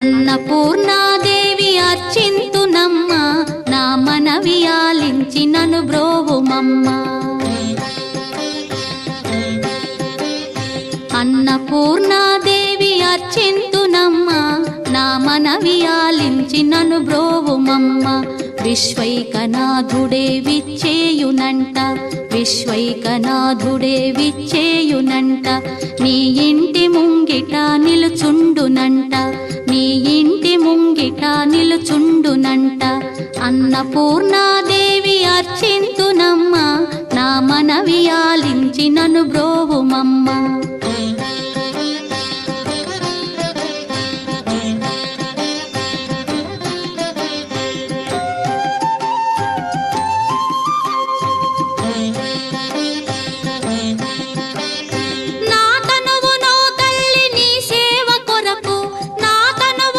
అన్నపూర్ణాదేవి అర్చింతునమ్మ, నా మనవి ఆలించి నను బ్రోవుమమ్మ. అన్నపూర్ణాదేవి అర్చింతునమ్మ, నా మనవి ఆలించి నను బ్రోవుమమ్మ. విశ్వైకనాథుడే విచ్చేయునంట, విశ్వైకనాథుడే విచ్చేయునంట. నీ ఇంటి ముంగిట నిలుచుండునంట, నీ ఇంటి ముంగిట నిలుచుండునంట. అన్నపూర్ణాదేవి అర్చింతునమ్మ, నా మనవి ఆలించి నను బ్రోవుమమ్మ.